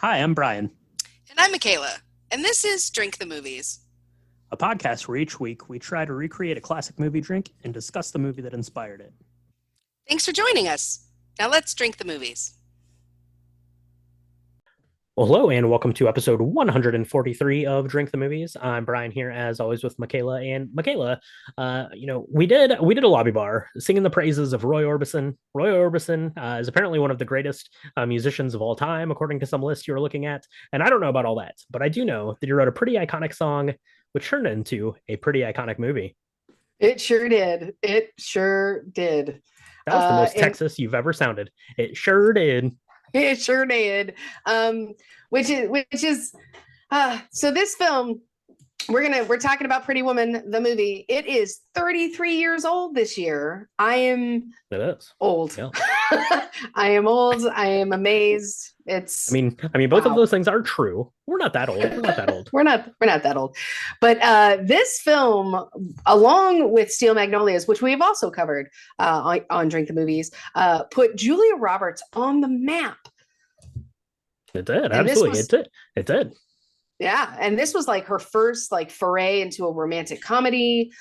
Hi, I'm Brian, And I'm Michaela, and this is Drink the Movies. a podcast where each week we try to recreate a classic movie drink and discuss the movie that inspired it. Thanks for joining us. Now let's drink the movies. Well, hello, and welcome to episode 143 of Drink the Movies. I'm Brian here, as always, with Michaela. And Michaela, we did a lobby bar singing the praises of Roy Orbison. Roy Orbison is apparently one of the greatest musicians of all time, according to some list you were looking at. And I don't know about all that, but I do know that you wrote a pretty iconic song, which turned into a pretty iconic movie. It sure did. It sure did. That was the most Texas you've ever sounded. It sure did. It sure did. So this film, we're talking about Pretty Woman, the movie. It is 33 years old this year. It is old. Yeah. I am old. I am amazed. I mean, both of those things are true. We're not that old. We're not that old. But this film, along with Steel Magnolias, which we've also covered on Drink the Movies, put Julia Roberts on the map. It did. Absolutely. It did. Yeah, and this was like her first foray into a romantic comedy,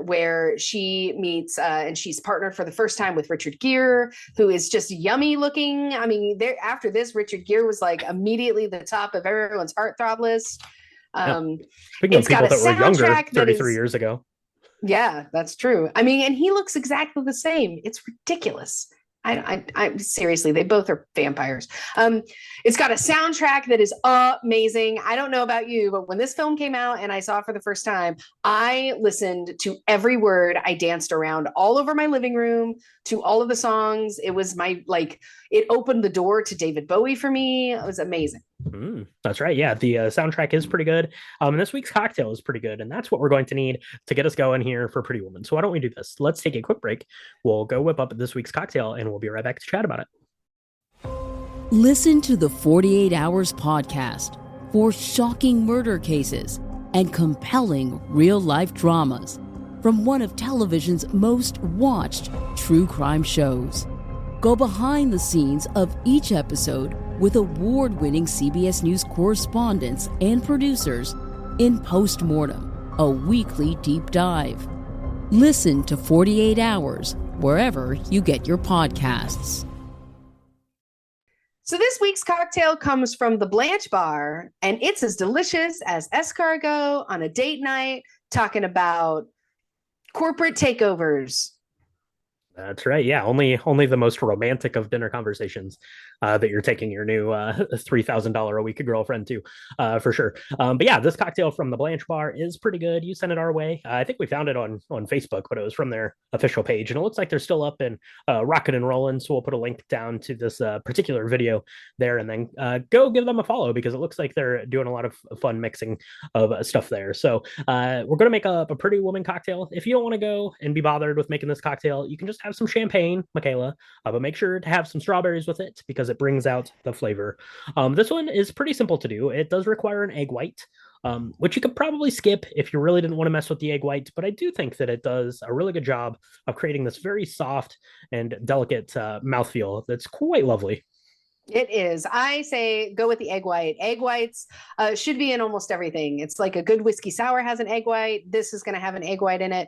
where she meets and she's partnered for the first time with Richard Gere, who is just yummy looking. I mean, after this, Richard Gere was immediately the top of everyone's heartthrob list. Speaking of people that were younger 33 years ago. Yeah, that's true. I mean, and he looks exactly the same. It's ridiculous. I seriously, they both are vampires. It's got a soundtrack that is amazing. I don't know about you, but when this film came out and I saw it for the first time, I listened to every word. I danced around all over my living room to all of the songs. It was it opened the door to David Bowie for me. It was amazing. That's right. Yeah, the soundtrack is pretty good. And this week's cocktail is pretty good. And that's what we're going to need to get us going here for Pretty Woman. So why don't we do this? Let's take a quick break. We'll go whip up this week's cocktail and we'll be right back to chat about it. Listen to the 48 Hours podcast for shocking murder cases and compelling real-life dramas from one of television's most watched true crime shows. Go behind the scenes of each episode with award-winning CBS News correspondents and producers in Postmortem, a weekly deep dive. Listen to 48 Hours wherever you get your podcasts. So this week's cocktail comes from the Blanche Bar, and it's as delicious as escargot on a date night, talking about corporate takeovers. That's right. Yeah, only the most romantic of dinner conversations that you're taking your new $3,000 a week girlfriend to, for sure. But yeah, this cocktail from the Blanche Bar is pretty good. You sent it our way. I think we found it on Facebook, but it was from their official page, and it looks like they're still up and rocking and rolling. So we'll put a link down to this particular video there, and then go give them a follow because it looks like they're doing a lot of fun mixing of stuff there. So we're gonna make a Pretty Woman cocktail. If you don't want to go and be bothered with making this cocktail, you can just have some champagne, Michaela, but make sure to have some strawberries with it because it brings out the flavor. This one is pretty simple to do. It does require an egg white, which you could probably skip if you really didn't want to mess with the egg white, but I do think that it does a really good job of creating this very soft and delicate mouthfeel that's quite lovely. It is. I say go with the egg white. Egg whites should be in almost everything. It's like a good whiskey sour has an egg white. This is going to have an egg white in it.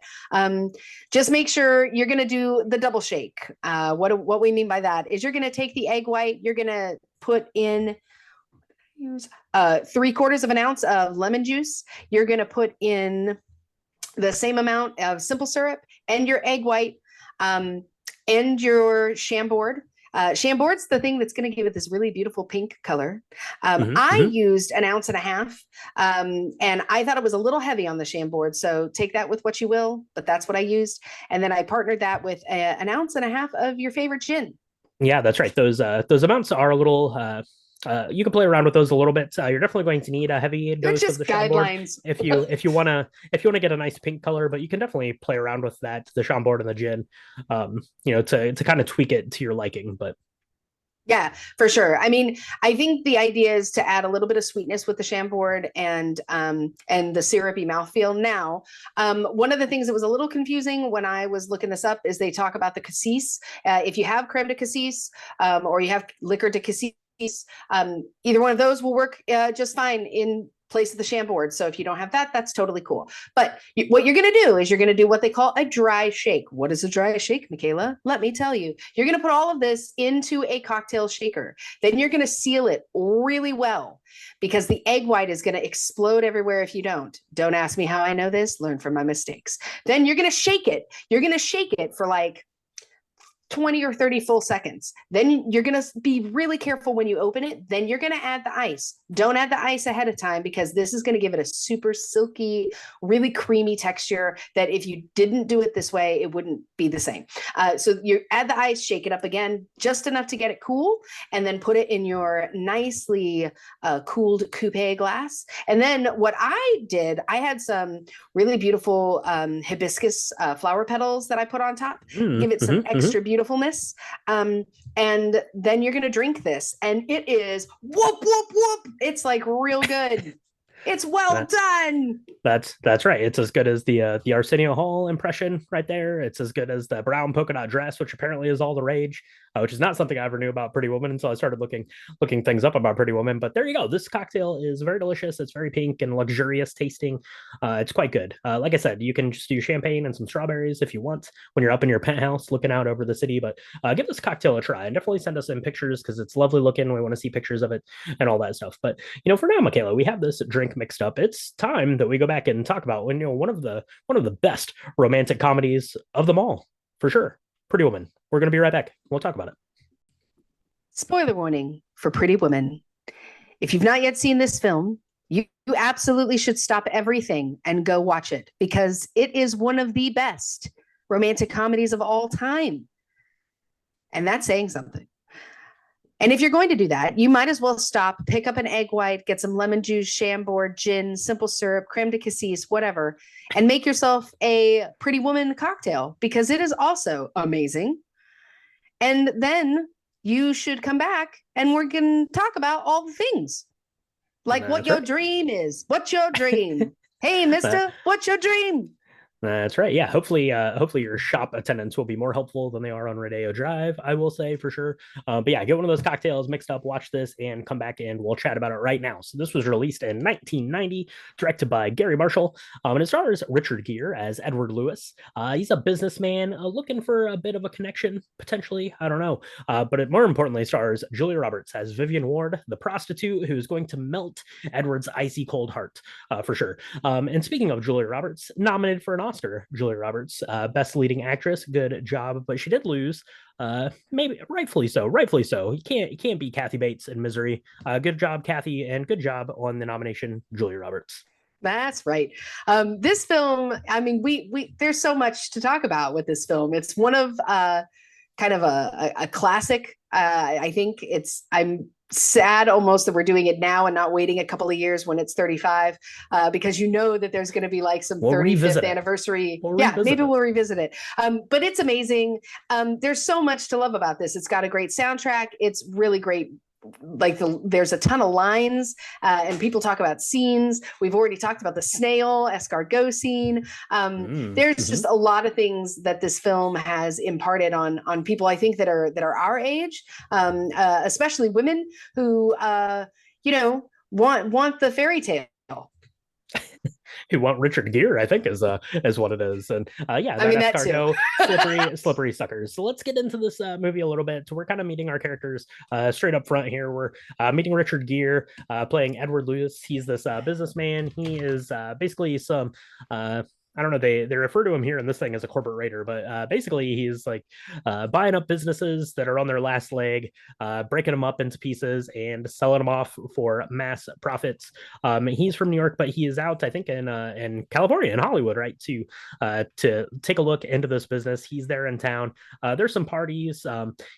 Just make sure you're going to do the double shake. What we mean by that is you're going to take the egg white. You're going to put in 3/4 of an ounce of lemon juice. You're going to put in the same amount of simple syrup and your egg white and your Chambord. Chambord's the thing that's going to give it this really beautiful pink color. I used 1.5 ounces, and I thought it was a little heavy on the Chambord. So take that with what you will, but that's what I used. And then I partnered that with 1.5 ounces of your favorite gin. Yeah, that's right. Those amounts are a little. You can play around with those a little bit. You're definitely going to need a heavy dose of the guidelines if you want to get a nice pink color, but you can definitely play around with the Chambord and the gin, to kind of tweak it to your liking. But yeah, for sure. I mean, I think the idea is to add a little bit of sweetness with the Chambord and the syrupy mouthfeel. Now, one of the things that was a little confusing when I was looking this up is they talk about the cassis. If you have creme de cassis or you have liqueur de cassis, Either one of those will work just fine in place of the Chambord. So if you don't have that, that's totally cool. But what you're going to do is you're going to do what they call a dry shake. What is a dry shake, Michaela? Let me tell you. You're going to put all of this into a cocktail shaker. Then you're going to seal it really well because the egg white is going to explode everywhere if you don't. Don't ask me how I know this. Learn from my mistakes. Then you're going to shake it. You're going to shake it for like 20 or 30 full seconds. Then you're going to be really careful when you open it. Then you're going to add the ice. Don't add the ice ahead of time because this is going to give it a super silky, really creamy texture that if you didn't do it this way, it wouldn't be the same. So you add the ice, shake it up again, just enough to get it cool, and then put it in your nicely cooled coupe glass. And then what I did, I had some really beautiful hibiscus flower petals that I put on top, give it some extra beautifulness. And then you're going to drink this and it is whoop, whoop, whoop. It's like real good. It's well done. That's right. It's as good as the Arsenio Hall impression right there. It's as good as the brown polka dot dress, which apparently is all the rage, which is not something I ever knew about Pretty Woman until I started looking things up about Pretty Woman. But there you go. This cocktail is very delicious. It's very pink and luxurious tasting. It's quite good. Like I said, you can just do champagne and some strawberries if you want when you're up in your penthouse looking out over the city. But give this cocktail a try and definitely send us in pictures because it's lovely looking. We want to see pictures of it and all that stuff. But for now, Michaela, we have this drink mixed up. It's time that we go back and talk about one of the best romantic comedies of them all, for sure. Pretty Woman. We're going to be right back. We'll talk about it. Spoiler warning for Pretty Woman. If you've not yet seen this film, you absolutely should stop everything and go watch it because it is one of the best romantic comedies of all time. And that's saying something. And if you're going to do that, you might as well stop, pick up an egg white, get some lemon juice, Chambord, gin, simple syrup, creme de cassis, whatever, and make yourself a Pretty Woman cocktail because it is also amazing. And then you should come back and we're going to talk about all the things. Like what your dream is. What's your dream? Hey, mister, what's your dream? That's right. Yeah. Hopefully your shop attendants will be more helpful than they are on Rodeo Drive, I will say for sure. But yeah, get one of those cocktails mixed up, watch this, and come back and we'll chat about it right now. So this was released in 1990, directed by Gary Marshall, and it stars Richard Gere as Edward Lewis. He's a businessman looking for a bit of a connection, potentially. I don't know. But it more importantly stars Julia Roberts as Vivian Ward, the prostitute who's going to melt Edward's icy cold heart, for sure. And speaking of Julia Roberts, nominated for an Oscar, Julia Roberts, best leading actress, good job, but she did lose, maybe rightfully so. He can't beat Kathy Bates in Misery. Good job, Kathy, and good job on the nomination, Julia Roberts. That's right. This film, I mean, we there's so much to talk about with this film. It's one of kind of a classic. I think I'm sad almost that we're doing it now and not waiting a couple of years when it's 35, because that there's going to be like some 35th anniversary. Maybe we'll revisit it. But it's amazing. There's so much to love about this. It's got a great soundtrack. It's really great. Like there's a ton of lines and people talk about scenes. We've already talked about the snail escargot scene. There's just a lot of things that this film has imparted on people, I think, that are our age, especially women who want the fairy tale. Who want Richard Gere, I think, is what it is. And escargot, slippery suckers. So let's get into this movie a little bit. So we're kind of meeting our characters straight up front here. We're meeting Richard Gere, playing Edward Lewis. He's this businessman. He is basically some I don't know, they refer to him here in this thing as a corporate raider, but basically he's like buying up businesses that are on their last leg, breaking them up into pieces and selling them off for mass profits. He's from New York, but he is out, I think, in California, in Hollywood, right, to take a look into this business. He's there in town. There's some parties.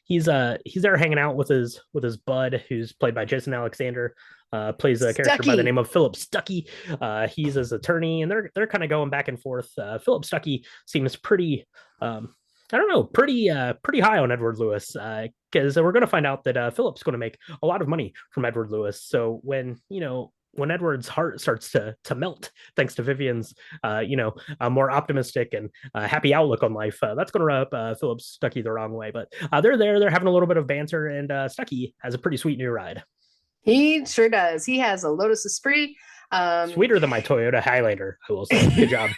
He's there hanging out with his bud, who's played by Jason Alexander. Plays a character by the name of Philip Stuckey. He's his attorney, and they're kind of going back and forth. Philip Stuckey seems pretty, pretty high on Edward Lewis, because we're going to find out that Philip's going to make a lot of money from Edward Lewis. So when when Edward's heart starts to melt thanks to Vivian's a more optimistic and happy outlook on life, that's going to rub Philip Stuckey the wrong way. But they're having a little bit of banter, and Stuckey has a pretty sweet new ride. He sure does. He has a Lotus Esprit. Sweeter than my Toyota Highlander, I will say. Good job.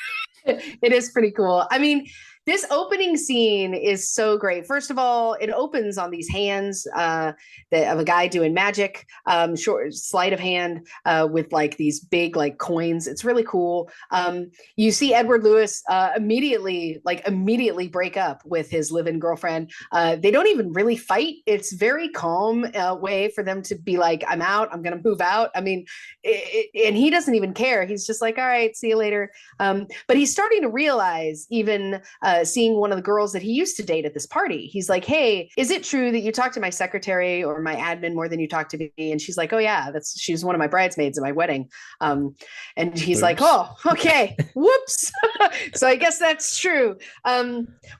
It is pretty cool. I mean, this opening scene is so great. First of all, it opens on these hands of a guy doing magic, short sleight of hand with like these big like coins. It's really cool. You see Edward Lewis immediately break up with his live-in girlfriend. They don't even really fight. It's very calm way for them to be like, I'm out. I'm going to move out. I mean, and he doesn't even care. He's just like, all right, see you later. But he's starting to realize, even seeing one of the girls that he used to date at this party, he's like, hey, is it true that you talk to my secretary or my admin more than you talk to me? And she's like, oh yeah, she's one of my bridesmaids at my wedding. And he's like, oh, okay, whoops. So I guess that's true.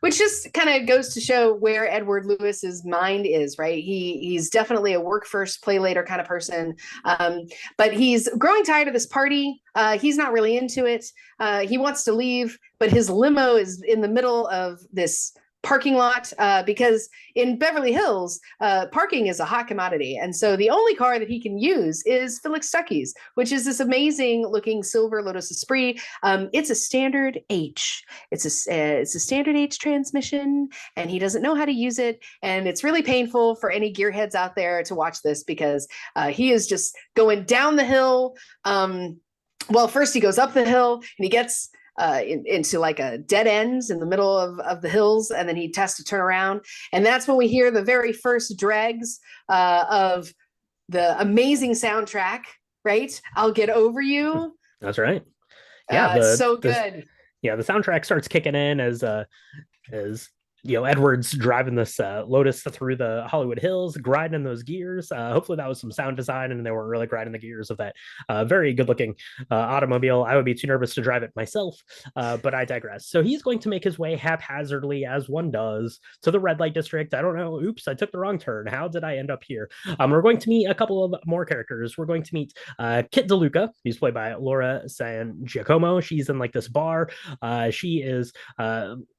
Which just kind of goes to show where Edward Lewis's mind is, right? He's definitely a work first, play later kind of person. But he's growing tired of this party. He's not really into it. He wants to leave, but his limo is in the middle of this parking lot because in Beverly Hills, parking is a hot commodity. And so the only car that he can use is Felix Stuckey's, which is this amazing looking silver Lotus Esprit. It's a standard H. It's a standard H transmission, and he doesn't know how to use it. And it's really painful for any gearheads out there to watch this because he is just going down the hill. Well, first he goes up the hill and he gets into like a dead ends in the middle of the hills, and then he has to turn around. And that's when we hear the very first dregs of the amazing soundtrack, right? I'll Get Over You. That's right. Yeah, so good. The soundtrack starts kicking in as Edward's driving this Lotus through the Hollywood Hills, grinding those gears. Hopefully that was some sound design and they weren't really grinding the gears of that very good looking automobile. I would be too nervous to drive it myself, but I digress. So he's going to make his way haphazardly, as one does, to the red light district. I don't know. Oops, I took the wrong turn. How did I end up here? We're going to meet a couple of more characters. We're going to meet Kit DeLuca, who's played by Laura San Giacomo. She's in like this bar. She is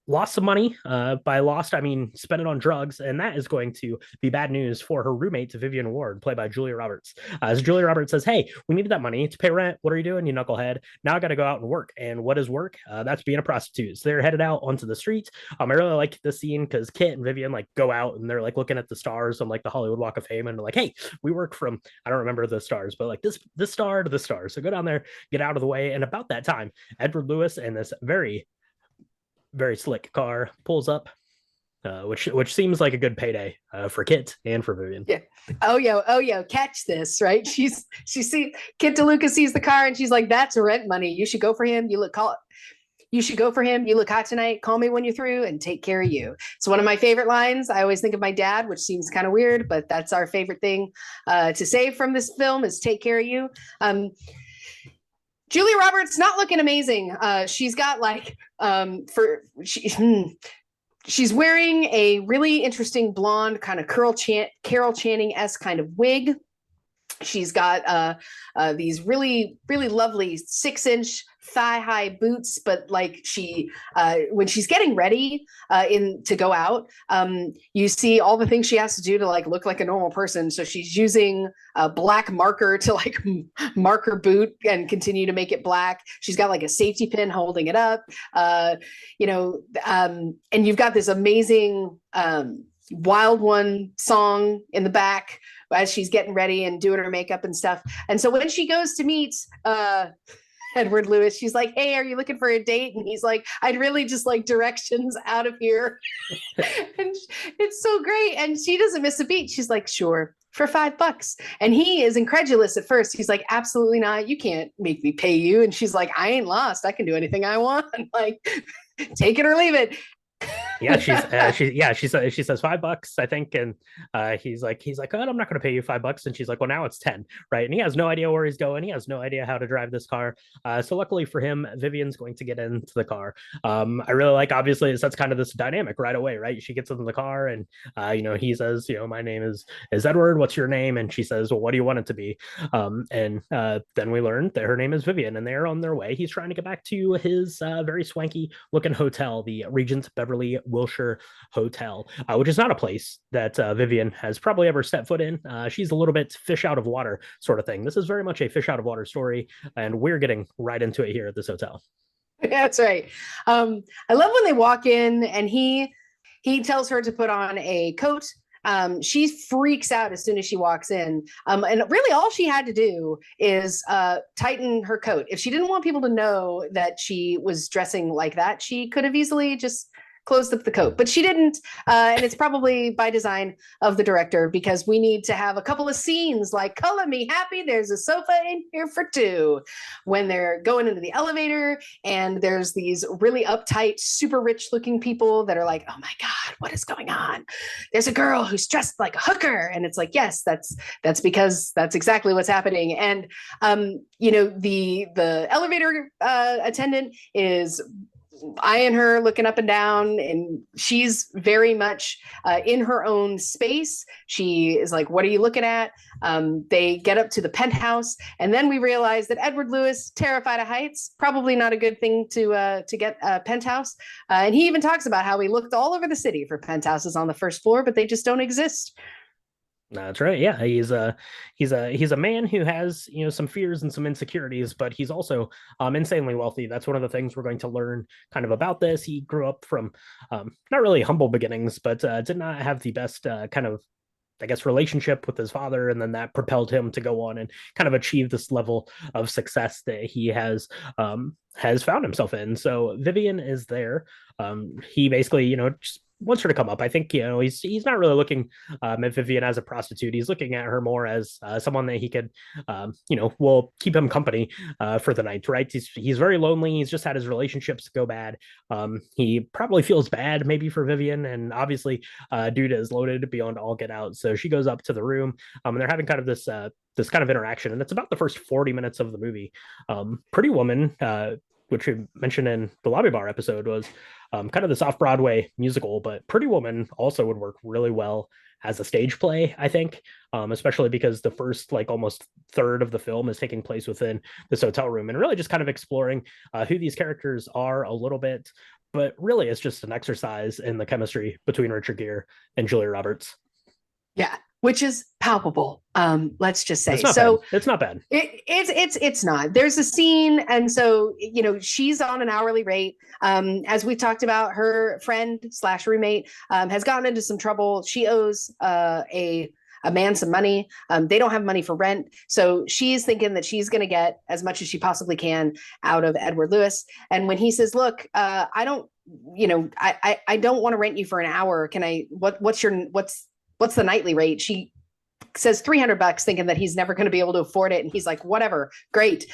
lost some money. By lost, I mean spent it on drugs, and that is going to be bad news for her roommate, Vivian Ward, played by Julia Roberts. As Julia Roberts says, hey, we needed that money to pay rent. What are you doing, you knucklehead? Now I got to go out and work. And what is work? That's being a prostitute. So they're headed out onto the street. I really like this scene because Kit and Vivian like go out and they're like looking at the stars on like the Hollywood Walk of Fame, and they're like, hey, we work from, I don't remember the stars, but like this star to the stars. So go down there, get out of the way. And about that time, Edward Lewis and this very slick car pulls up, which seems like a good payday for Kit and for Vivian. Yeah. Oh yeah. Catch this, right? She see Kit DeLuca sees the car and she's like, "That's rent money. You should go for him. You look hot tonight. Call me when you're through and take care of you." It's one of my favorite lines. I always think of my dad, which seems kind of weird, but that's our favorite thing to say from this film is "take care of you." Julia Roberts not looking amazing. She's got like she's wearing a really interesting blonde kind of Carol Channing-esque kind of wig. She's got these really, really lovely 6-inch thigh-high boots, but like she, when she's getting ready to go out, you see all the things she has to do to like look like a normal person. So she's using a black marker to like mark her boot and continue to make it black. She's got like a safety pin holding it up, and you've got this amazing Wild One song in the back as she's getting ready and doing her makeup and stuff. And so when she goes to meet Edward Lewis, she's like, "Hey, are you looking for a date?" And he's like, "I'd really just like directions out of here." And it's so great. And she doesn't miss a beat. She's like, "Sure, for $5." And he is incredulous at first. He's like, "Absolutely not. You can't make me pay you." And she's like, "I ain't lost. I can do anything I want. Like, take it or leave it." Yeah, she says $5, I think, and he's like, oh, I'm not going to pay you $5, and she's like, well, now it's 10, right? And he has no idea where he's going. He has no idea how to drive this car. So luckily for him, Vivian's going to get into the car. I really like, obviously, it sets kind of this dynamic right away, right? She gets into the car, and he says, my name is Edward. What's your name? And she says, well, what do you want it to be? And then we learned that her name is Vivian, and they're on their way. He's trying to get back to his very swanky looking hotel, the Regent Beverly Wilshire Hotel, which is not a place that Vivian has probably ever set foot in. She's a little bit fish out of water sort of thing. This is very much a fish out of water story, and we're getting right into it here at this hotel. That's right. I love when they walk in and he tells her to put on a coat. She freaks out as soon as she walks in. And really all she had to do is tighten her coat. If she didn't want people to know that she was dressing like that, she could have easily just closed up the coat, but she didn't. And it's probably by design of the director, because we need to have a couple of scenes like color me happy. There's a sofa in here for two, when they're going into the elevator and there's these really uptight, super rich looking people that are like, oh my God, what is going on? There's a girl who's dressed like a hooker. And it's like, yes, that's because that's exactly what's happening. And, the elevator attendant is eyeing her, looking up and down, and she's very much in her own space. She is like, what are you looking at? They get up to the penthouse, and then we realize that Edward Lewis, terrified of heights, probably not a good thing to get a penthouse. And he even talks about how he looked all over the city for penthouses on the first floor, but they just don't exist. That's right. Yeah, he's a man who has some fears and some insecurities, but he's also insanely wealthy. That's one of the things we're going to learn kind of about this. He grew up from not really humble beginnings, but did not have the best kind of, I guess, relationship with his father, and then that propelled him to go on and kind of achieve this level of success that he has found himself in. So Vivian is there. He basically just wants her to come up. I think he's not really looking at Vivian as a prostitute. He's looking at her more as someone that he could will keep him company for the night, right? He's very lonely. He's just had his relationships go bad. He probably feels bad maybe for Vivian, and obviously dude is loaded beyond all get out. So she goes up to the room, and they're having kind of this kind of interaction, and it's about the first 40 minutes of the movie. Pretty Woman, which we mentioned in the Lobby Bar episode, was kind of this off-Broadway musical, but Pretty Woman also would work really well as a stage play, I think, especially because the first almost third of the film is taking place within this hotel room, and really just kind of exploring who these characters are a little bit, but really it's just an exercise in the chemistry between Richard Gere and Julia Roberts. Yeah, which is palpable. Let's just say. It's not bad. It's not. There's a scene, and so she's on an hourly rate. As we talked about, her friend / roommate has gotten into some trouble. She owes a man some money. They don't have money for rent, so she's thinking that she's going to get as much as she possibly can out of Edward Lewis. And when he says, "Look, I don't want to rent you for an hour. Can I? What's the nightly rate?" She says $300, thinking that he's never going to be able to afford it. And he's like, whatever, great.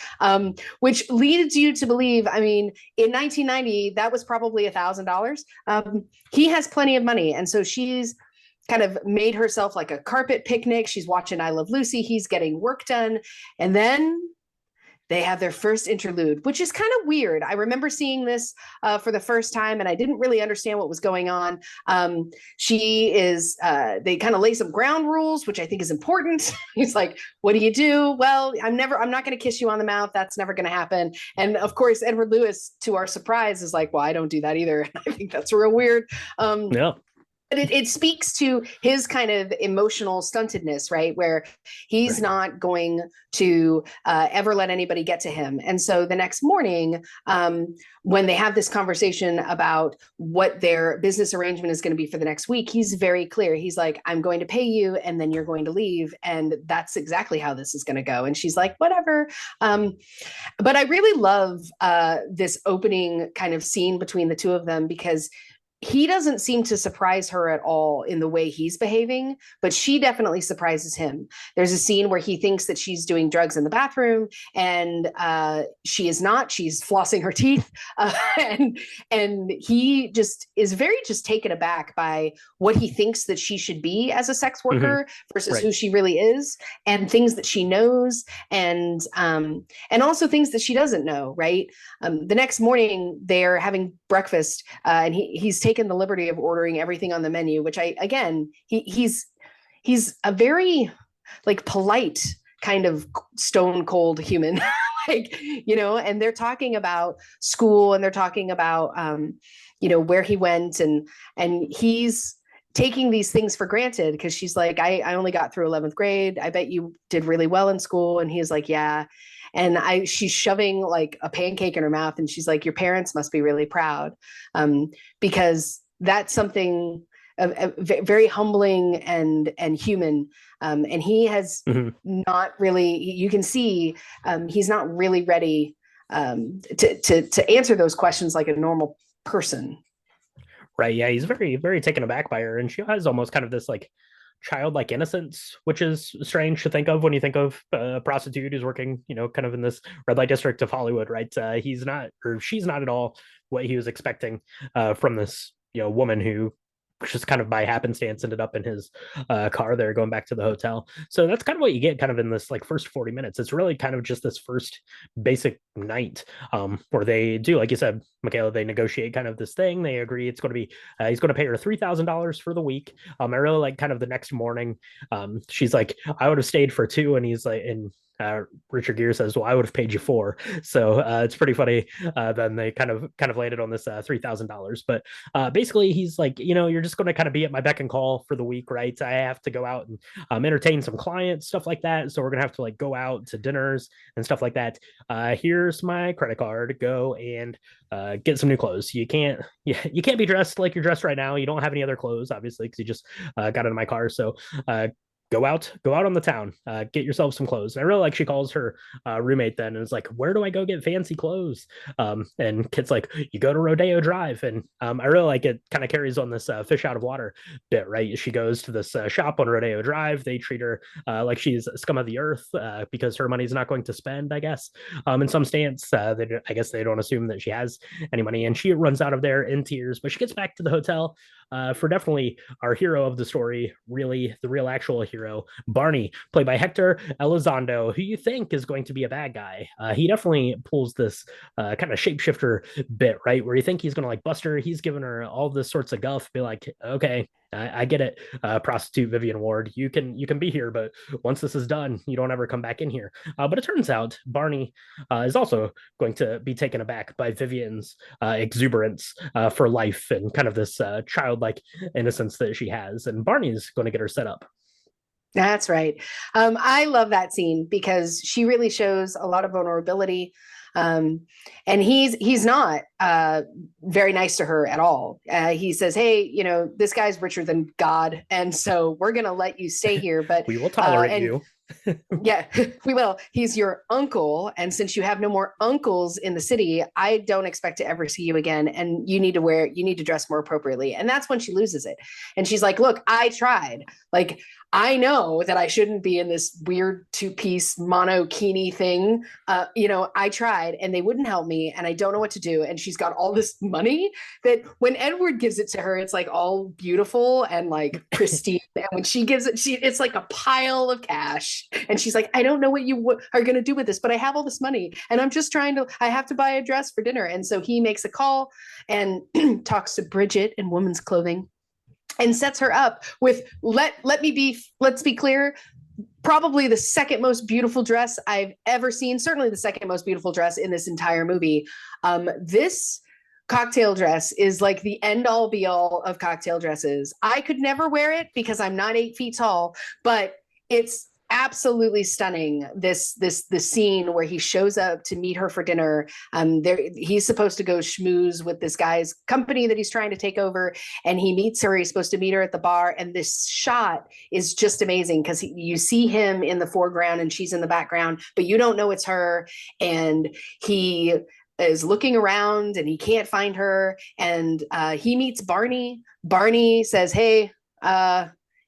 Which leads you to believe, I mean, in 1990, that was probably $1,000. He has plenty of money. And so she's kind of made herself like a carpet picnic. She's watching I Love Lucy. He's getting work done. And then they have their first interlude, which is kind of weird. I remember seeing this for the first time, and I didn't really understand what was going on. They kind of lay some ground rules, which I think is important. He's like, what do you do? Well, I'm not going to kiss you on the mouth. That's never going to happen. And of course, Edward Lewis, to our surprise, is like, well, I don't do that either. I think that's real weird. Yeah. But it speaks to his kind of emotional stuntedness, right? Where he's not going to ever let anybody get to him. And so the next morning, when they have this conversation about what their business arrangement is going to be for the next week, he's very clear. He's like, I'm going to pay you and then you're going to leave. And that's exactly how this is going to go. And she's like, whatever. But I really love this opening kind of scene between the two of them, because he doesn't seem to surprise her at all in the way he's behaving, but she definitely surprises him. There's a scene where he thinks that she's doing drugs in the bathroom, and she is not. She's flossing her teeth, and he just is very just taken aback by what he thinks that she should be as a sex worker versus who she really is, and things that she knows, and also things that she doesn't know. Right. The next morning, they're having breakfast, and he's taken the liberty of ordering everything on the menu, which he's a very like polite kind of stone cold human. Like, and they're talking about school, and they're talking about where he went, and he's taking these things for granted, because she's like, I only got through 11th grade. I bet you did really well in school. And he's like, yeah. And she's shoving like a pancake in her mouth, and she's like, your parents must be really proud, because that's something very humbling and human. And he has not really, you can see, he's not really ready to answer those questions like a normal person. Right. Yeah. He's very, very taken aback by her. And she has almost kind of this like childlike innocence, which is strange to think of when you think of a prostitute who's working, kind of in this red light district of Hollywood, right? He's not, or she's not at all what he was expecting from this, woman who just kind of by happenstance ended up in his car there going back to the hotel. So that's kind of what you get kind of in this like first 40 minutes. It's really kind of just this first basic night where they do, like you said, Michaela, they negotiate kind of this thing. They agree it's going to be, he's going to pay her $3,000 for the week. I really like kind of the next morning. She's like, I would have stayed for 2. And he's like, and Richard Gere says, well, I would have paid you 4. So it's pretty funny. Then they kind of landed on this $3,000. But basically he's like, you're just going to kind of be at my beck and call for the week, right? I have to go out and entertain some clients, stuff like that. So we're going to have to like go out to dinners and stuff like that. Here's my credit card. Go and get some new clothes. You can't be dressed like you're dressed right now. You don't have any other clothes, obviously, because you just got in my car. So go out on the town, get yourself some clothes. And I really like she calls her roommate then and is like, where do I go get fancy clothes? And Kit's like, you go to Rodeo Drive. And I really like it kind of carries on this fish out of water bit, right? She goes to this shop on Rodeo Drive. They treat her like she's scum of the earth because her money's not going to spend, I guess. In some stance, I guess they don't assume that she has any money. And she runs out of there in tears, but she gets back to the hotel for definitely our hero of the story, really the real actual hero, Barney, played by Hector Elizondo, who you think is going to be a bad guy. He definitely pulls this kind of shapeshifter bit, right? Where you think he's going to like bust her. He's giving her all this sorts of guff, be like, okay, I get it, prostitute Vivian Ward. You can be here, but once this is done, you don't ever come back in here. But it turns out Barney is also going to be taken aback by Vivian's exuberance for life and kind of this childlike innocence that she has. And Barney's going to get her set up. That's right. I love that scene because she really shows a lot of vulnerability. And he's not very nice to her at all. He says, hey, this guy's richer than God, and so we're going to let you stay here, but we will tolerate you. Yeah, we will. He's your uncle. And since you have no more uncles in the city, I don't expect to ever see you again. And you need to dress more appropriately. And that's when she loses it. And she's like, look, I tried. Like, I know that I shouldn't be in this weird 2-piece monokini thing. I tried and they wouldn't help me and I don't know what to do. And she's got all this money that when Edward gives it to her, it's like all beautiful and like pristine. And when she gives it, it's like a pile of cash. And she's like, I don't know what you are going to do with this, but I have all this money and I'm just I have to buy a dress for dinner. And so he makes a call and talks to Bridget in women's clothing and sets her up with, let's be clear, probably the second most beautiful dress I've ever seen. Certainly the second most beautiful dress in this entire movie. This cocktail dress is like the end all be all of cocktail dresses. I could never wear it because I'm not 8 feet tall, but it's absolutely stunning. This scene where he shows up to meet her for dinner. He's supposed to go schmooze with this guy's company that he's trying to take over, and he meets her. He's supposed to meet her at the bar, and this shot is just amazing because you see him in the foreground and she's in the background, but you don't know it's her. And he is looking around and he can't find her. And he meets Barney. Barney says, hey,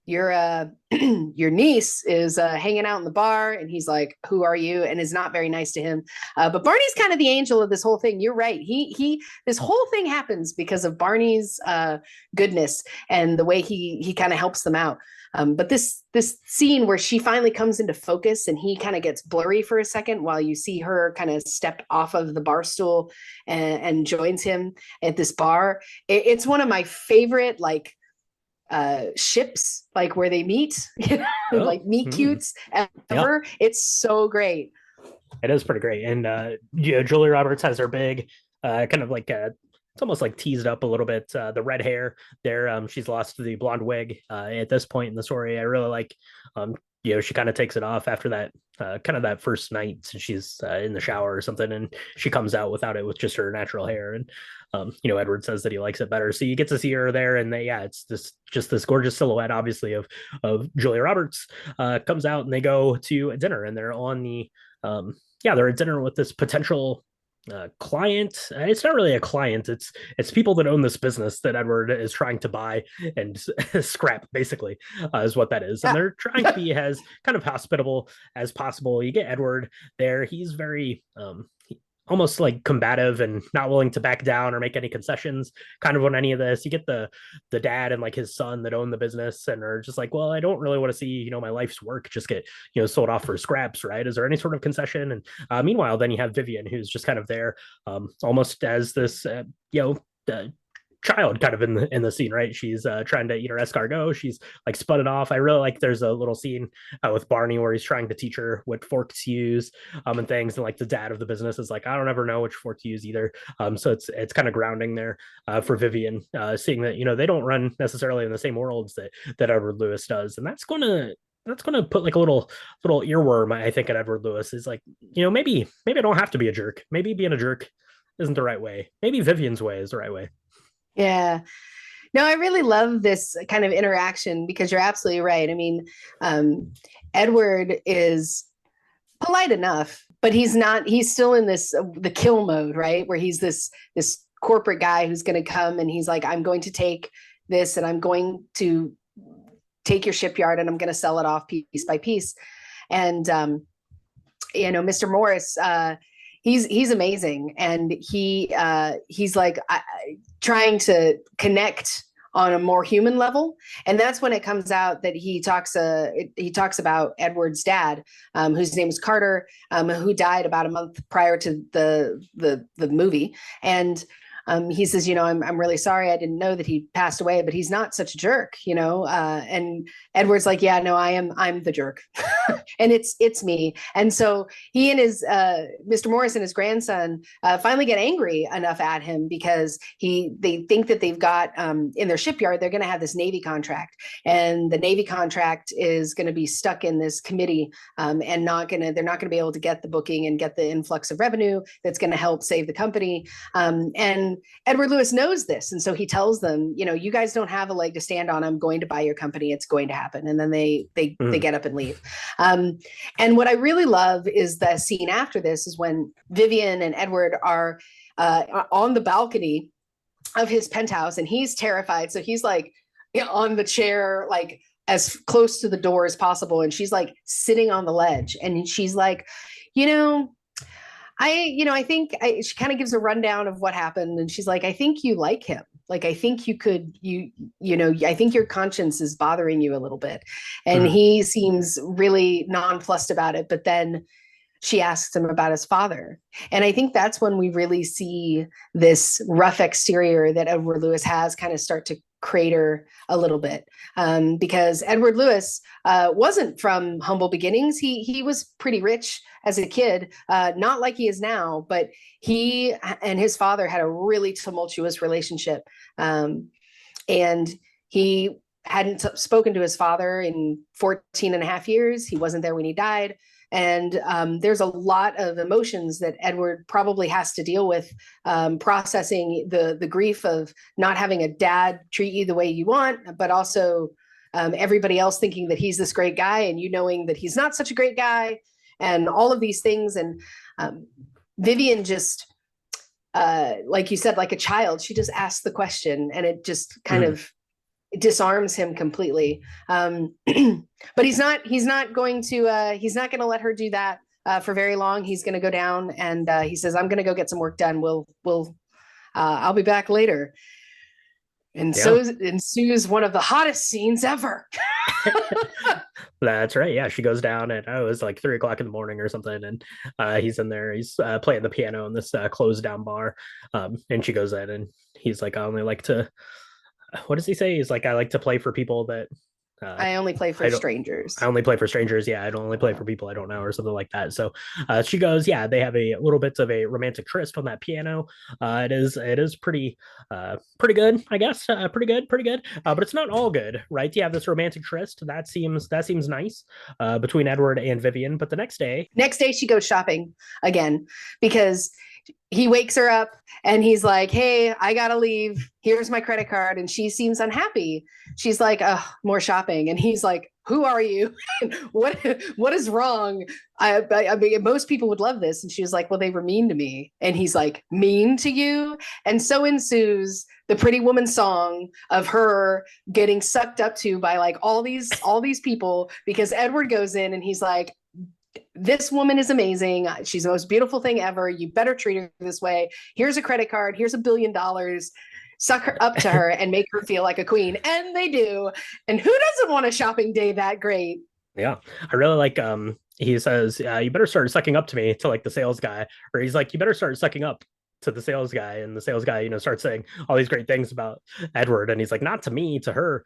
your your niece is hanging out in the bar. And he's like, who are you? And is not very nice to him. But Barney's kind of the angel of this whole thing. You're right. This whole thing happens because of Barney's goodness and the way he kind of helps them out. But this scene where she finally comes into focus and he kind of gets blurry for a second while you see her kind of step off of the bar stool and joins him at this bar. It's one of my favorite, like, ships, like where they meet, like meet cutes ever. Yeah. It's so great. It is pretty great. And Julia Roberts has her big kind of like it's almost like teased up a little bit, the red hair there. She's lost the blonde wig at this point in the story. I really like she kind of takes it off after that kind of that first night. She's in the shower or something, and she comes out without it, with just her natural hair. And Edward says that he likes it better, so you get to see her there. And it's this gorgeous silhouette, obviously, of Julia Roberts comes out, and they go to a dinner, and they're on the they're at dinner with this potential client. It's not really a client, it's people that own this business that Edward is trying to buy and scrap, basically, is what that is. And they're trying to be as kind of hospitable as possible. You get Edward there. He's very almost like combative and not willing to back down or make any concessions kind of on any of this. You get the dad and like his son that own the business and are just like, well, I don't really want to see, my life's work just get, sold off for scraps, right? Is there any sort of concession? And meanwhile, then you have Vivian, who's just kind of there almost as this, child kind of in the scene, right? She's trying to eat her escargot. She's like spun it off. I really like, there's a little scene with Barney where he's trying to teach her what forks to use and things, and like the dad of the business is like, I don't ever know which fork to use either. So it's kind of grounding there for Vivian, seeing that they don't run necessarily in the same worlds that Edward Lewis does. And that's gonna put like a little earworm, I think, at Edward Lewis. Is like, maybe I don't have to be a jerk. Maybe being a jerk isn't the right way. Maybe Vivian's way is the right way. Yeah. No, I really love this kind of interaction, because you're absolutely right. I mean, Edward is polite enough, but he's still in the kill mode, right? Where he's this corporate guy who's going to come and he's like, I'm going to take this and I'm going to take your shipyard and I'm going to sell it off piece by piece. And, Mr. Morris, he's amazing. And he's like trying to connect on a more human level. And that's when it comes out that he talks about Edward's dad, whose name is Carter, who died about a month prior to the movie. And he says, I'm really sorry. I didn't know that he passed away, but he's not such a jerk, and Edward's like, yeah, no, I'm the jerk. And it's me. And so he and his, Mr. Morris and his grandson finally get angry enough at him, because they think that they've got in their shipyard, they're going to have this Navy contract, and the Navy contract is going to be stuck in this committee and they're not going to be able to get the booking and get the influx of revenue that's going to help save the company. And Edward Lewis knows this. And so he tells them, you guys don't have a leg to stand on. I'm going to buy your company. It's going to happen. And then they get up and leave. And what I really love is the scene after this is when Vivian and Edward are on the balcony of his penthouse, and he's terrified. So he's like on the chair, like as close to the door as possible. And she's like sitting on the ledge, and she's like, I think she kind of gives a rundown of what happened. And she's like, I think you like him. Like, I think you could, I think your conscience is bothering you a little bit. And he seems really nonplussed about it. But then she asks him about his father. And I think that's when we really see this rough exterior that Edward Lewis has kind of start to crater a little bit, because Edward Lewis wasn't from humble beginnings. He was pretty rich as a kid, not like he is now, but he and his father had a really tumultuous relationship. And he hadn't spoken to his father in 14 and a half years. He wasn't there when he died. And there's a lot of emotions that Edward probably has to deal with, processing the grief of not having a dad treat you the way you want, but also everybody else thinking that he's this great guy and you knowing that he's not such a great guy, and all of these things. And Vivian just like you said, like a child. She just asks the question, and it just kind of disarms him completely. But he's not going to let her do that for very long. He's going to go down, and he says, I'm going to go get some work done. I'll be back later. And so ensues one of the hottest scenes ever. That's right. Yeah, she goes down at it was like 3 o'clock in the morning or something, and he's in there. He's playing the piano in this closed down bar, and she goes in, and he's like, I only like to. What does he say? He's like, I like to play for people that. I only play for strangers. I only play for strangers. Yeah, I don't only play for people I don't know, or something like that. So she goes, yeah, they have a little bit of a romantic tryst on that piano. It is pretty good, I guess. Pretty good. But it's not all good, right? You have this romantic tryst. That seems nice between Edward and Vivian. But the next day she goes shopping again because he wakes her up and he's like, hey, I gotta leave. Here's my credit card. And she seems unhappy. She's like, oh, more shopping. And he's like, who are you? what is wrong? I mean, most people would love this. And she was like, well, they were mean to me. And he's like, mean to you? And so ensues the Pretty Woman song of her getting sucked up to by like all these people, because Edward goes in and he's like, this woman is amazing. She's the most beautiful thing ever. You better treat her this way. Here's a credit card. Here's $1 billion. Suck her up to her and make her feel like a queen. And they do. And who doesn't want a shopping day that great? Yeah, I really like he says, you better start sucking up to me, to like the sales guy, or he's like, you better start sucking up to the sales guy, and the sales guy, starts saying all these great things about Edward, and he's like, not to me, to her,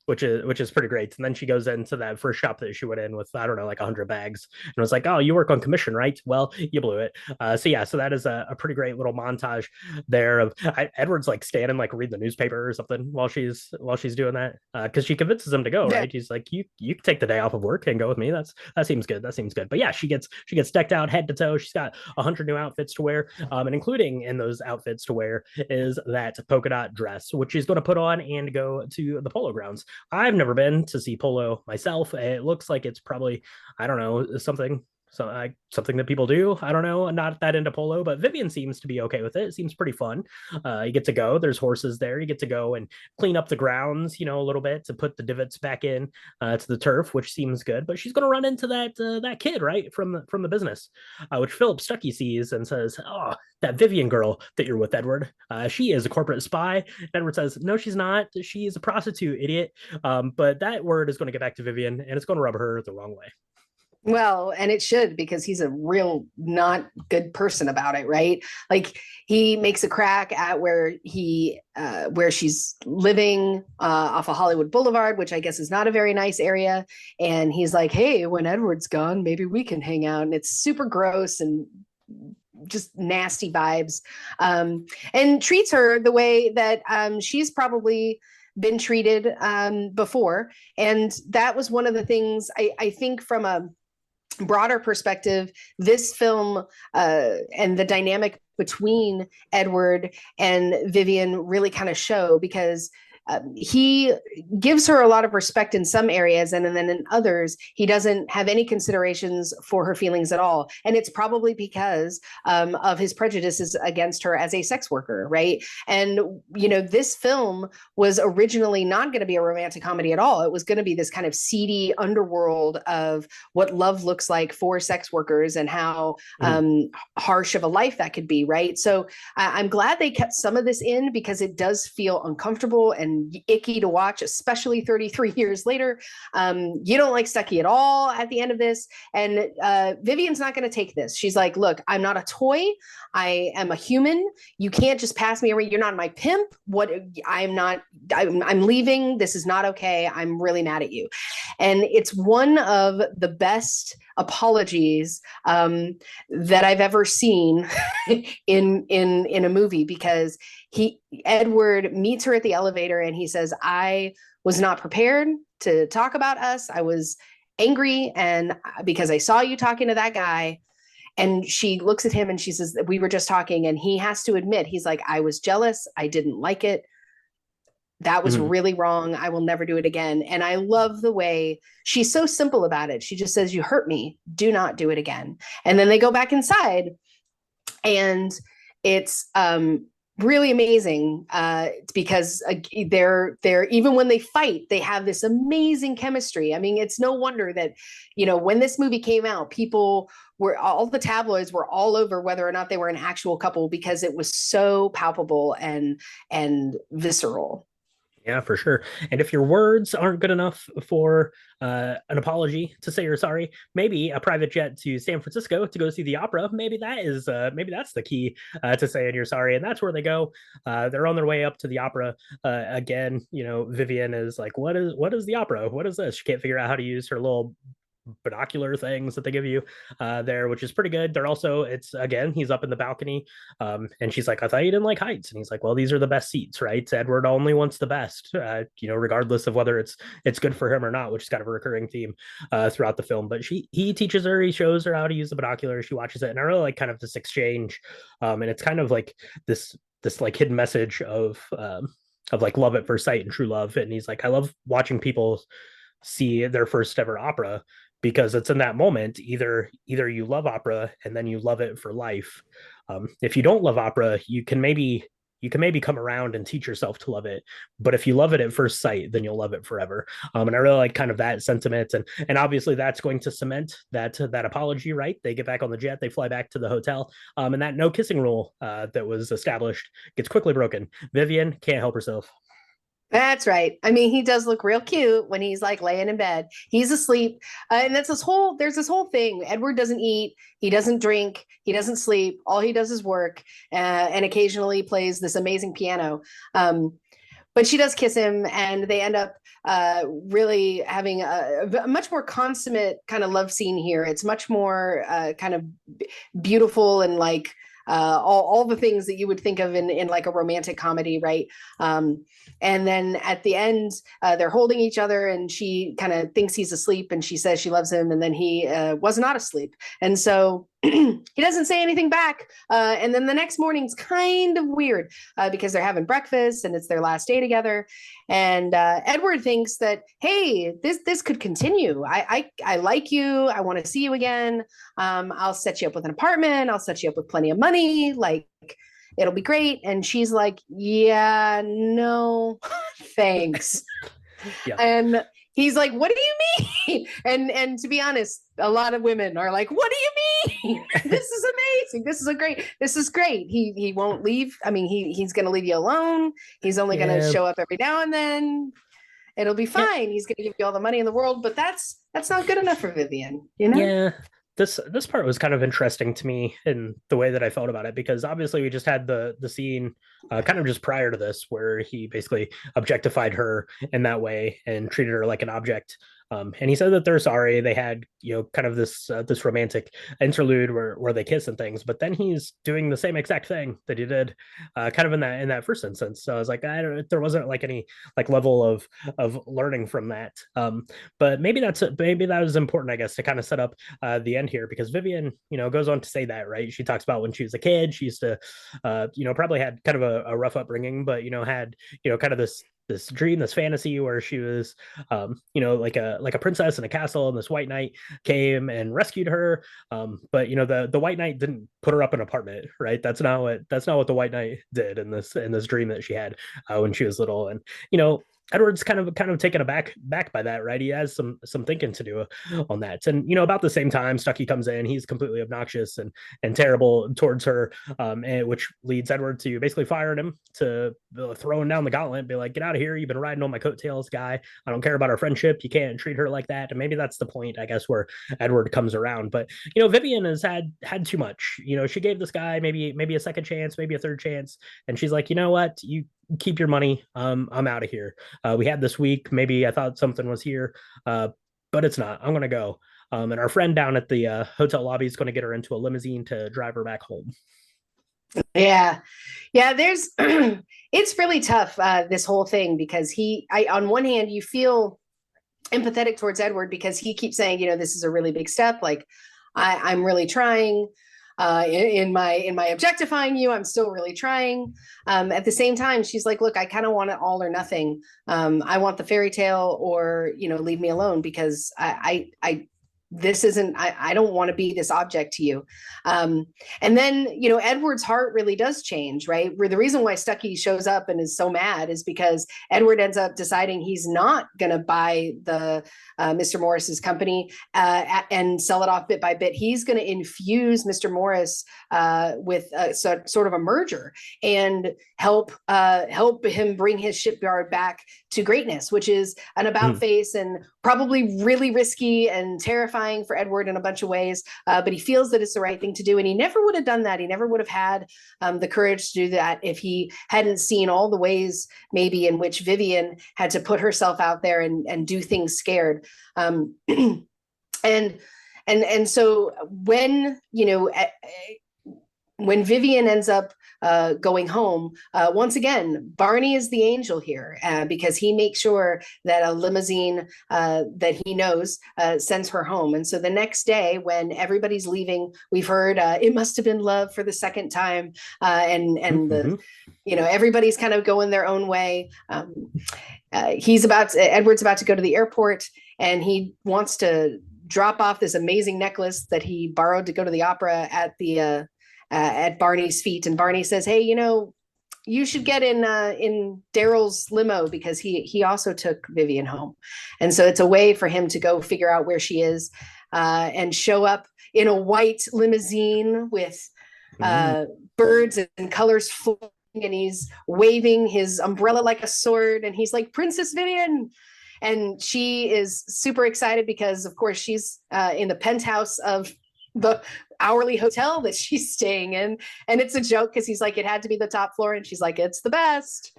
which is pretty great. And then she goes into that first shop that she went in with, I don't know, like 100 bags, and was like, oh, you work on commission, right? Well, you blew it. So that is a pretty great little montage there of Edward's like standing, like reading the newspaper or something while she's doing that, because she convinces him to go, right? He's like, you can take the day off of work and go with me. That seems good. But yeah, she gets decked out head to toe. She's got 100 new outfits to wear, and including in those outfits to wear is that polka dot dress, which she's going to put on and go to the polo grounds. I've never been to see polo myself. It looks like it's probably, I don't know, something that people do. I don't know, not that into polo, but Vivian seems to be okay with it. It seems pretty fun. You get to go, there's horses there, you get to go and clean up the grounds, a little bit, to put the divots back in to the turf, which seems good. But she's going to run into that kid, right, from the business, which Philip Stuckey sees and says, oh, that Vivian girl that you're with, Edward, she is a corporate spy. And Edward says, no, she's not. She is a prostitute, idiot. But that word is going to get back to Vivian, and it's going to rub her the wrong way. Well, and it should, because he's a real not good person about it, right? Like, he makes a crack at where she's living off of Hollywood Boulevard, which I guess is not a very nice area. And he's like, hey, when Edward's gone, maybe we can hang out. And it's super gross and just nasty vibes, and treats her the way that she's probably been treated before. And that was one of the things I think, from a broader perspective, this film and the dynamic between Edward and Vivian really kind of show, because he gives her a lot of respect in some areas, and then in others, he doesn't have any considerations for her feelings at all. And it's probably because of his prejudices against her as a sex worker, right? And, this film was originally not going to be a romantic comedy at all. It was going to be this kind of seedy underworld of what love looks like for sex workers, and how harsh of a life that could be, right? So I'm glad they kept some of this in, because it does feel uncomfortable and icky to watch, especially 33 years later. You don't like Stuckey at all at the end of this. And Vivian's not going to take this. She's like, look, I'm not a toy. I am a human. You can't just pass me around. You're not my pimp. I'm leaving. This is not okay. I'm really mad at you. And it's one of the best apologies that I've ever seen in a movie, because Edward meets her at the elevator and he says, I was not prepared to talk about us. I was angry, and because I saw you talking to that guy. And she looks at him and she says, we were just talking. And he has to admit, he's like, I was jealous. I didn't like it. That was really wrong. I will never do it again. And I love the way she's so simple about it. She just says, you hurt me. Do not do it again. And then they go back inside, and It's really amazing because they're even when they fight, they have this amazing chemistry. I mean, it's no wonder that, when this movie came out, all the tabloids were all over whether or not they were an actual couple, because it was so palpable and visceral. Yeah, for sure. And if your words aren't good enough for an apology to say you're sorry, maybe a private jet to San Francisco to go see the opera. Maybe that's the key to saying you're sorry, and that's where they go. They're on their way up to the opera. Again, Vivian is like, "What is the opera? What is this?" She can't figure out how to use her little binocular things that they give you there, which is pretty good. They're also, it's again, he's up in the balcony, and she's like, "I thought you didn't like heights," and he's like, "Well, these are the best seats, right? Edward only wants the best, regardless of whether it's good for him or not," which is kind of a recurring theme throughout the film. But he teaches her, he shows her how to use the binoculars, she watches it, and I really like kind of this exchange, and it's kind of like this like hidden message of like love at first sight and true love. And he's like, "I love watching people see their first ever opera, because it's in that moment, either you love opera and then you love it for life. If you don't love opera, you can maybe come around and teach yourself to love it, but if you love it at first sight, then you'll love it forever." And I really like kind of that sentiment, and obviously that's going to cement that apology, right? They get back on the jet, they fly back to the hotel, and that no kissing rule that was established gets quickly broken. Vivian can't help herself. That's right. I mean, he does look real cute when he's like laying in bed. He's asleep. And there's this whole thing. Edward doesn't eat. He doesn't drink. He doesn't sleep. All he does is work, and occasionally plays this amazing piano. But she does kiss him, and they end up really having a much more consummate kind of love scene here. It's much more kind of beautiful and like all the things that you would think of in like a romantic comedy, right? And then at the end, they're holding each other, and she kind of thinks he's asleep, and she says she loves him, and then he was not asleep, and so he doesn't say anything back. And then the next morning's kind of weird because they're having breakfast and it's their last day together. And Edward thinks that, hey, this could continue. I like you. I want to see you again. I'll set you up with an apartment. I'll set you up with plenty of money. Like, it'll be great. And she's like, yeah, no, thanks. Yeah. And he's like, what do you mean? And to be honest, a lot of women are like, what do you mean? This is amazing. This is great. He won't leave. I mean, he's going to leave you alone. He's only going to show up every now and then. It'll be fine. Yeah. He's going to give you all the money in the world, but that's not good enough for Vivian, you know? Yeah. This part was kind of interesting to me in the way that I felt about it, because obviously we just had the scene kind of just prior to this where he basically objectified her in that way and treated her like an object. And he said that they're sorry. They had, kind of this romantic interlude where they kiss and things, but then he's doing the same exact thing that he did kind of in that first instance. So I was like, there wasn't like any like level of learning from that. But maybe that was important, I guess, to kind of set up the end here, because Vivian, goes on to say that, right? She talks about when she was a kid, she used to, probably had kind of a rough upbringing, but, had, kind of this dream, this fantasy where she was, like a princess in a castle, and this white knight came and rescued her. But the white knight didn't put her up in an apartment, right? That's not what the white knight did in this dream that she had when she was little. And Edward's kind of taken aback by that, right? He has some thinking to do on that. And about the same time, Stucky comes in. He's completely obnoxious and terrible towards her, and which leads Edward to basically firing him, to throw him down the gauntlet, be like, "Get out of here! You've been riding on my coattails, guy. I don't care about our friendship. You can't treat her like that." And maybe that's the point, I guess, where Edward comes around. But Vivian has had too much. She gave this guy maybe a second chance, maybe a third chance, and she's like, "You know what? You keep your money. I'm out of here. We had this week. Maybe I thought something was here, but it's not. I'm going to go." And our friend down at the hotel lobby is going to get her into a limousine to drive her back home. Yeah. There's, it's really tough, this whole thing, because on one hand, you feel empathetic towards Edward because he keeps saying, this is a really big step. Like, I'm really trying. In my objectifying you, I'm still really trying. At the same time, she's like, "Look, I kind of want it all or nothing. I want the fairy tale, or leave me alone, because I this isn't, I don't want to be this object to you. And then, Edward's heart really does change, right? Where the reason why Stuckey shows up and is so mad is because Edward ends up deciding he's not going to buy the Mr. Morris's company and sell it off bit by bit. He's going to infuse Mr. Morris with sort of a merger and help him bring his shipyard back to greatness, which is an about face and probably really risky and terrifying for Edward in a bunch of ways. But he feels that it's the right thing to do. And he never would have done that. He never would have had the courage to do that if he hadn't seen all the ways maybe in which Vivian had to put herself out there and do things scared. And so when Vivian ends up going home, once again, Barney is the angel here because he makes sure that a limousine that he knows sends her home. And so the next day when everybody's leaving, we've heard It Must Have Been Love for the second time. Everybody's kind of going their own way. Edward's about to go to the airport and he wants to drop off this amazing necklace that he borrowed to go to the opera at Barney's feet. And Barney says, hey, you should get in Daryl's limo because he also took Vivian home. And so it's a way for him to go figure out where she is and show up in a white limousine with birds and colors flying, and he's waving his umbrella like a sword. And he's like, Princess Vivian. And she is super excited because, of course, she's in the penthouse of the hourly hotel that she's staying in. And it's a joke because he's like, it had to be the top floor. And she's like, it's the best.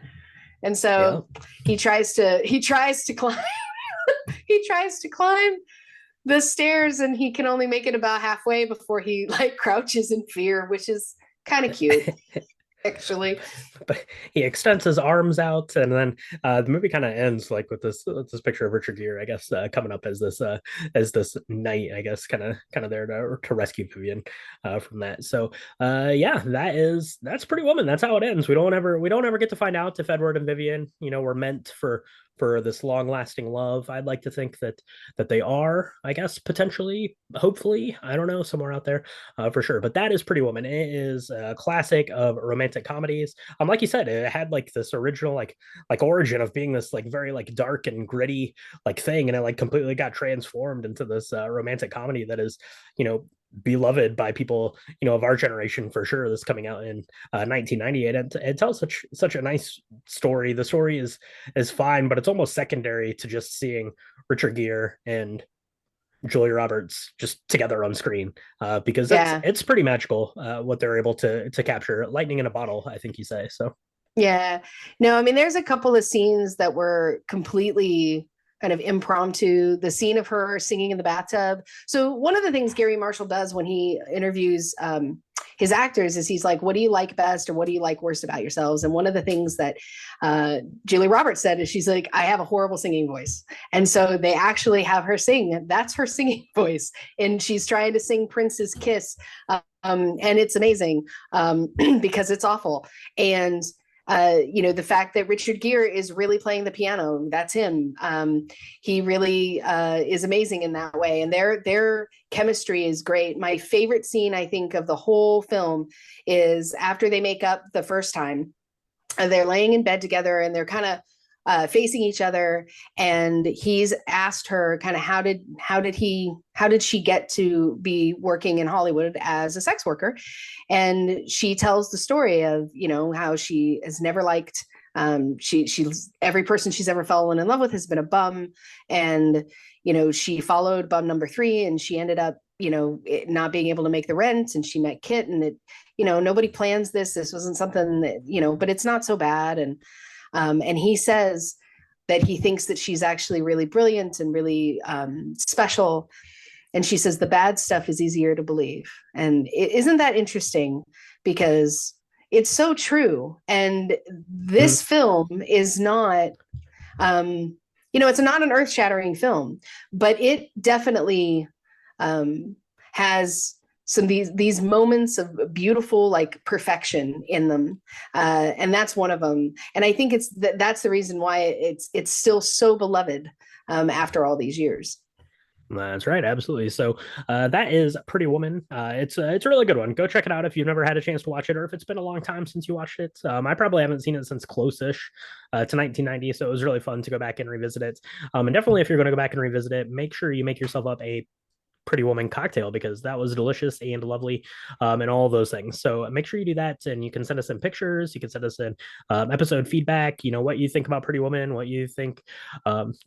And so he tries to climb, he tries to climb the stairs and he can only make it about halfway before he crouches in fear, which is kind of cute. Actually, but he extends his arms out, and then the movie kind of ends with this picture of Richard Gere, I guess, coming up as this knight, I guess, kind of there to rescue Vivian from that. So that's Pretty Woman. That's how it ends. We don't ever get to find out if Edward and Vivian, were meant for this long-lasting love. I'd like to think that they are, I guess, potentially, hopefully, I don't know, somewhere out there for sure. But that is Pretty Woman. It is a classic of romantic comedies. Like you said, it had this original origin of being this very dark and gritty thing, and it completely got transformed into this romantic comedy that is beloved by people of our generation for sure. This coming out in 1998, and it tells such a nice story. The story is fine, but it's almost secondary to just seeing Richard Gere and Julia Roberts just together on screen because it's pretty magical what they're able to capture. Lightning in a bottle, I think you say. So there's a couple of scenes that were completely kind of impromptu. The scene of her singing in the bathtub. So one of the things Gary Marshall does when he interviews his actors is he's like, what do you like best or what do you like worst about yourselves? And one of the things that Julia Roberts said is she's like, I have a horrible singing voice. And so they actually have her sing. That's her singing voice. And she's trying to sing Prince's Kiss. And it's amazing because it's awful. And the fact that Richard Gere is really playing the piano, that's him. He really is amazing in that way. And their chemistry is great. My favorite scene, I think, of the whole film is after they make up the first time. They're laying in bed together and they're kind of facing each other, and he's asked her kind of how did she get to be working in Hollywood as a sex worker, and she tells the story of how she has never liked she's every person she's ever fallen in love with has been a bum, and she followed bum number 3 and she ended up not being able to make the rent, and she met Kit, and it nobody plans this wasn't something that but it's not so bad. And he says that he thinks that she's actually really brilliant and really special. And she says the bad stuff is easier to believe. And isn't that interesting? Because it's so true. And this film is not, it's not an earth-shattering film, but it definitely has some these moments of beautiful perfection in them, and that's one of them. And I think that's the reason why it's still so beloved after all these years. That's right, absolutely. So that is Pretty Woman. It's a really good one. Go check it out if you've never had a chance to watch it, or if it's been a long time since you watched it. I probably haven't seen it since close-ish to 1990, so it was really fun to go back and revisit it. And definitely, if you're going to go back and revisit it, make sure you make yourself up a Pretty Woman cocktail because that was delicious and lovely, and all those things. So make sure you do that, and you can send us in pictures. You can send us in episode feedback. You know what you think about Pretty Woman, what you think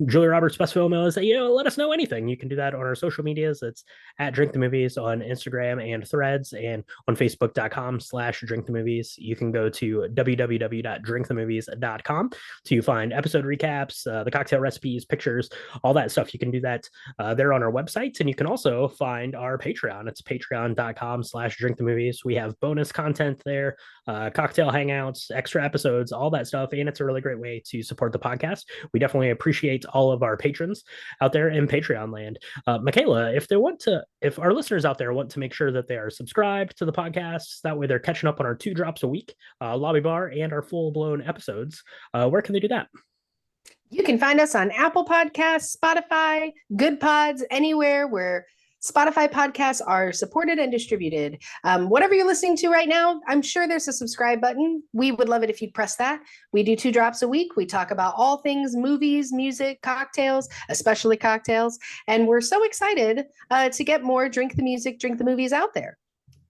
Julia Roberts' best film is. Let us know anything. You can do that on our social medias. It's at Drink the Movies on Instagram and Threads, and on Facebook.com/Drink the Movies. You can go to www.drinkthemovies.com to find episode recaps, the cocktail recipes, pictures, all that stuff. You can do that there on our website, and you can also find our Patreon. It's patreon.com/drink the movies. We have bonus content there, cocktail hangouts, extra episodes, all that stuff. And it's a really great way to support the podcast. We definitely appreciate all of our patrons out there in Patreon land. Michaela, if our listeners out there want to make sure that they are subscribed to the podcast, that way they're catching up on our 2 drops a week, Lobby Bar, and our full blown episodes, where can they do that? You can find us on Apple Podcasts, Spotify, Good Pods, anywhere where Spotify podcasts are supported and distributed. Whatever you're listening to right now, I'm sure there's a subscribe button. We would love it if you'd press that. We do 2 drops a week. We talk about all things movies, music, cocktails, especially cocktails. And we're so excited to get more Drink the Music, Drink the Movies out there.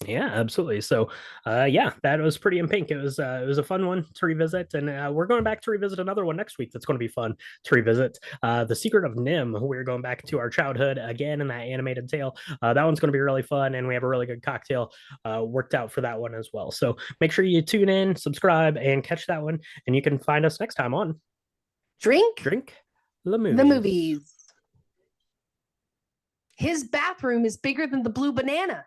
Yeah, absolutely. So, that was Pretty in Pink. It was a fun one to revisit, and we're going back to revisit another one next week. That's going to be fun to revisit. The Secret of Nim. We're going back to our childhood again in that animated tale. That one's going to be really fun, and we have a really good cocktail worked out for that one as well. So make sure you tune in, subscribe, and catch that one. And you can find us next time on Drink the Movies. the Movies. His bathroom is bigger than the blue banana.